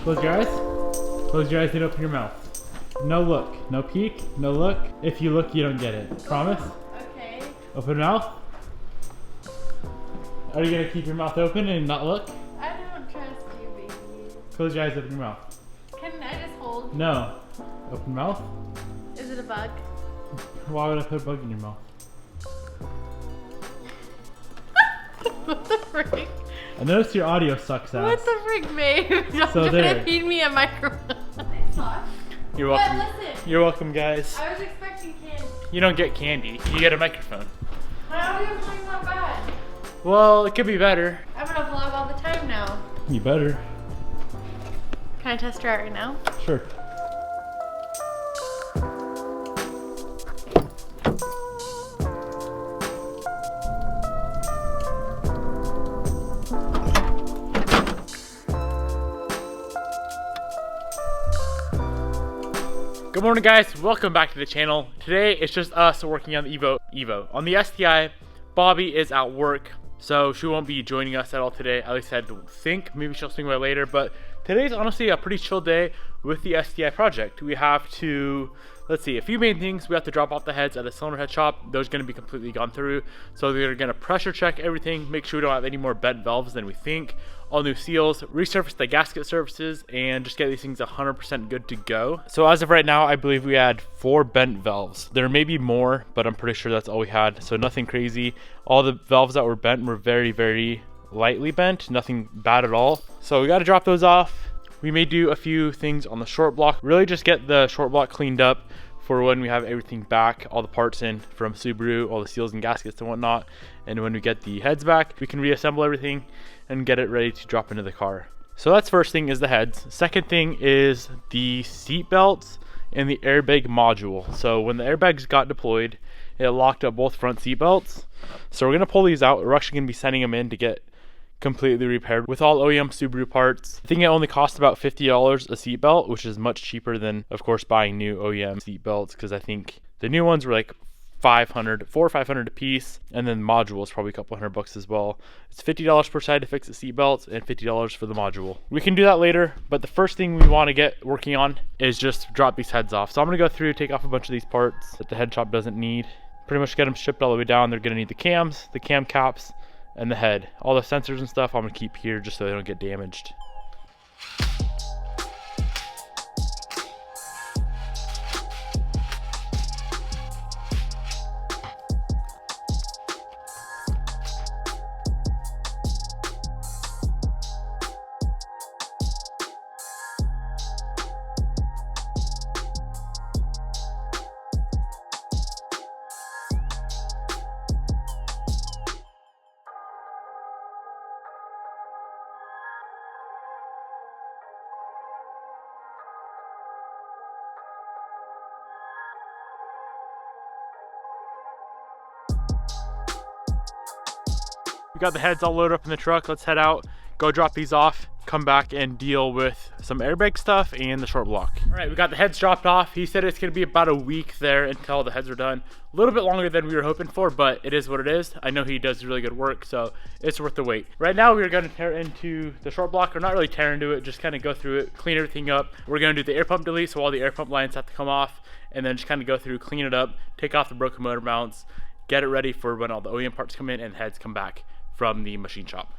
Close your eyes. Close your eyes and open your mouth. No look. No peek. No look. If you look, you don't get it. Promise? Okay. Open mouth. Are you gonna keep your mouth open and not look? I don't trust you, baby. Close your eyes, open your mouth. Can I just hold? No. Open mouth. Is it a bug? Why would I put a bug in your mouth? What the frick? I noticed your audio sucks ass. What the frick, babe? You're So trying there. to feed me a microphone. Thanks, Josh. You're welcome. But listen, You're welcome, guys. I was expecting candy. You don't get candy. You get a microphone. My audio's like not bad. Well, it could be better. I'm gonna vlog all the time now. You better. Can I test her out right now? Sure. Good morning, guys. Welcome back to the channel. Today it's just us working on the Evo. On the STi, Bobby is at work, so she won't be joining us at all today. At least I don't think. Maybe she'll swing by later, but today's honestly a pretty chill day with the STi project. We have to, let's see, a few main things. We have to drop off the heads at the cylinder head shop. Those are going to be completely gone through. So they're going to pressure check everything, make sure we don't have any more bent valves than we think. All new seals, resurface the gasket surfaces, and just get these things 100% good to go. So as of right now, I believe we had 4 bent valves. There may be more, but I'm pretty sure that's all we had. So nothing crazy. All the valves that were bent were very, very lightly bent. Nothing bad at all. So we got to drop those off. We may do a few things on the short block. Really just get the short block cleaned up for when we have everything back, all the parts in from Subaru, all the seals and gaskets and whatnot. And when we get the heads back, we can reassemble everything and get it ready to drop into the car. So that's first thing, is the heads. Second thing is the seat belts and the airbag module. So when the airbags got deployed, it locked up both front seat belts. So we're gonna pull these out. We're actually gonna be sending them in to get completely repaired with all OEM Subaru parts. I think it only cost about $50 a seat belt, which is much cheaper than, of course, buying new OEM seat belts, because I think the new ones were like $400 or $500 a piece, and then the module is probably a couple $100 as well. It's $50 per side to fix the seat belts and $50 for the module. We can do that later, but the first thing we want to get working on is just drop these heads off. So I'm gonna go through, take off a bunch of these parts that the head shop doesn't need. Pretty much get them shipped all the way down. They're gonna need the cams, the cam caps, and the head. All the sensors and stuff I'm gonna keep here just so they don't get damaged. We got the heads all loaded up in the truck. Let's head out, go drop these off, come back and deal with some airbag stuff and the short block. All right, we got the heads dropped off. He said it's gonna be about a week there until the heads are done. A little bit longer than we were hoping for, but it is what it is. I know he does really good work, so it's worth the wait. Right now, we're gonna tear into the short block, or not really tear into it, just kind of go through it, clean everything up. We're gonna do the air pump delete, so all the air pump lines have to come off, and then just kind of go through, clean it up, take off the broken motor mounts, get it ready for when all the OEM parts come in and heads come back from the machine shop.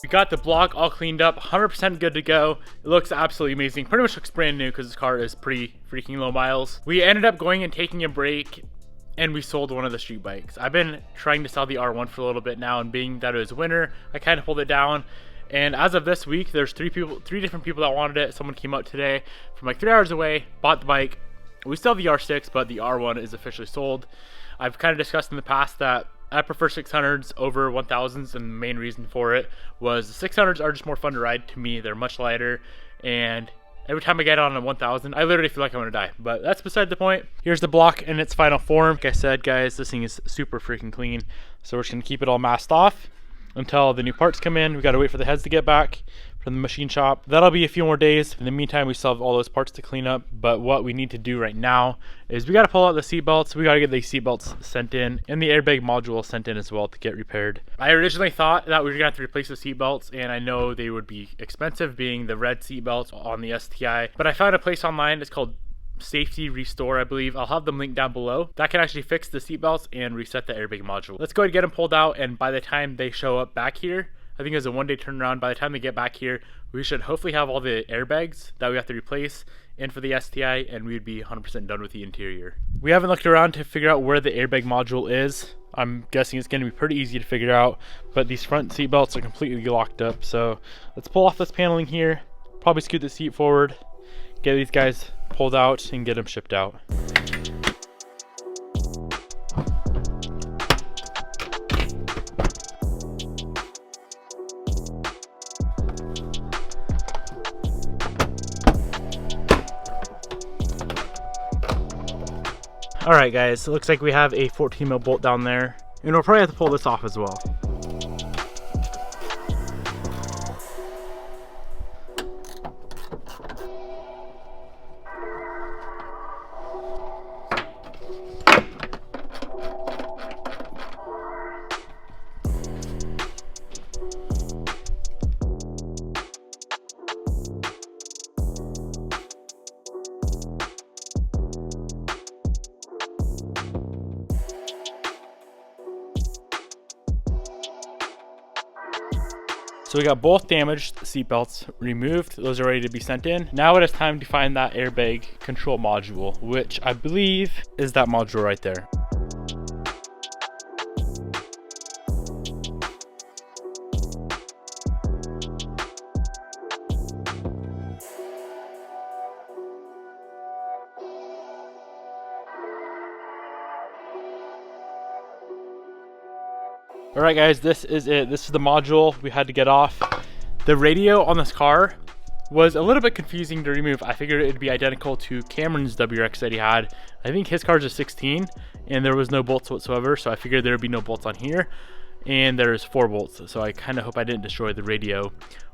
We got the block all cleaned up, 100% good to go. It looks absolutely amazing. Pretty much looks brand new because this car is pretty freaking low miles. We ended up going and taking a break, and we sold one of the street bikes. I've been trying to sell the R1 for a little bit now, and being that it was winter, I kind of pulled it down. And as of this week, there's three different people that wanted it. Someone came out today from like 3 hours away, bought the bike. We still have the R6, but the R1 is officially sold. I've kind of discussed in the past that I prefer 600s over 1000s, and the main reason for it was the 600s are just more fun to ride to me. They're much lighter, and every time I get on a 1000, I literally feel like I'm gonna die. But that's beside the point. Here's the block in its final form. Like I said, guys, this thing is super freaking clean. So we're just gonna keep it all masked off until the new parts come in. We gotta wait for the heads to get back from the machine shop. That'll be a few more days. In the meantime, we still have all those parts to clean up. But what we need to do right now is we gotta pull out the seat belts. We gotta get these seat belts sent in, and the airbag module sent in as well to get repaired. I originally thought that we were gonna have to replace the seat belts, and I know they would be expensive, being the red seat belts on the STi. But I found a place online. It's called Safety Restore, I believe. I'll have them linked down below. That can actually fix the seat belts and reset the airbag module. Let's go ahead and get them pulled out, and by the time they show up back here, I think it's a 1-day turnaround. By the time they get back here, we should hopefully have all the airbags that we have to replace in for the STi, and we'd be 100% done with the interior. We haven't looked around to figure out where the airbag module is. I'm guessing it's going to be pretty easy to figure out, but these front seat belts are completely locked up. So let's pull off this paneling here, probably scoot the seat forward, get these guys pulled out, and get them shipped out. Alright guys, it looks like we have a 14mm bolt down there, and we'll probably have to pull this off as well. So we got both damaged seat belts removed. Those are ready to be sent in. Now it is time to find that airbag control module, which I believe is that module right there. Alright guys, this is it. This is the module we had to get off. The radio on this car was a little bit confusing to remove. I figured it'd be identical to Cameron's WRX that he had. I think his car's a 16 and there was no bolts whatsoever, so I figured there'd be no bolts on here. And there's 4 bolts, so I kind of hope I didn't destroy the radio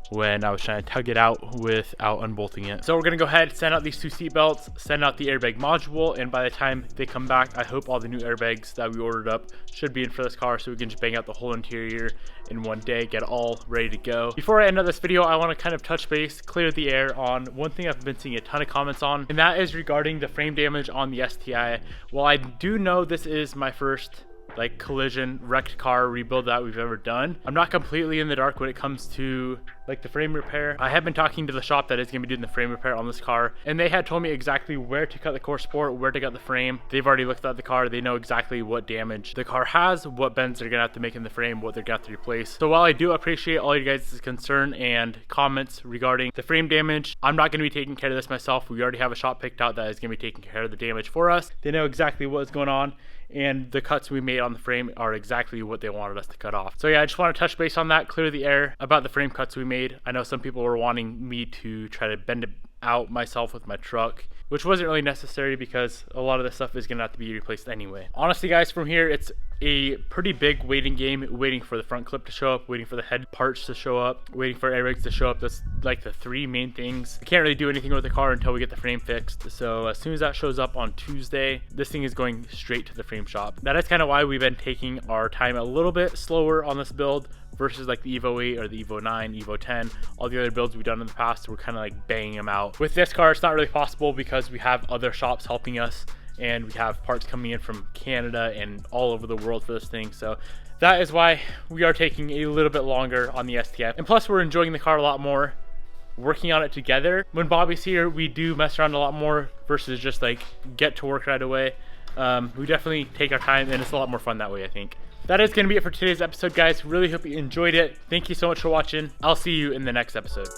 when I was trying to tug it out without unbolting it. So we're gonna go ahead, send out these 2 seat belts, send out the airbag module, and by the time they come back, I hope all the new airbags that we ordered up should be in for this car, so we can just bang out the whole interior in one day, get it all ready to go. Before I end up this video, I want to kind of touch base, clear the air on one thing I've been seeing a ton of comments on, and that is regarding the frame damage on the STi. Well, I do know this is my first like collision wrecked car rebuild that we've ever done. I'm not completely in the dark when it comes to like the frame repair. I have been talking to the shop that is going to be doing the frame repair on this car, and they had told me exactly where to cut the core support, where to cut the frame. They've already looked at the car. They know exactly what damage the car has, what bends they're gonna have to make in the frame, what they're gonna have to replace. So while I do appreciate all you guys' concern and comments regarding the frame damage, I'm not gonna be taking care of this myself. We already have a shop picked out that is gonna be taking care of the damage for us. They know exactly what's going on, and the cuts we made on the frame are exactly what they wanted us to cut off. So yeah, I just want to touch base on that, clear the air about the frame cuts we made. I know some people were wanting me to try to bend it out myself with my truck, which wasn't really necessary because a lot of this stuff is gonna have to be replaced anyway. Honestly guys, from here it's a pretty big waiting game, waiting for the front clip to show up, waiting for the head parts to show up, waiting for airbags to show up. That's like the 3 main things. I can't really do anything with the car until we get the frame fixed. So as soon as that shows up on Tuesday, this thing is going straight to the frame shop. That is kind of why we've been taking our time a little bit slower on this build versus like the Evo 8 or the Evo 9, Evo 10, all the other builds we've done in the past. We're kind of like banging them out. With this car, it's not really possible because we have other shops helping us, and we have parts coming in from Canada and all over the world for this thing. So that is why we are taking a little bit longer on the STi. And plus we're enjoying the car a lot more working on it together. When Bobby's here, we do mess around a lot more versus just like get to work right away. We definitely take our time and it's a lot more fun that way, I think. That is going to be it for today's episode, guys. Really hope you enjoyed it. Thank you so much for watching. I'll see you in the next episode.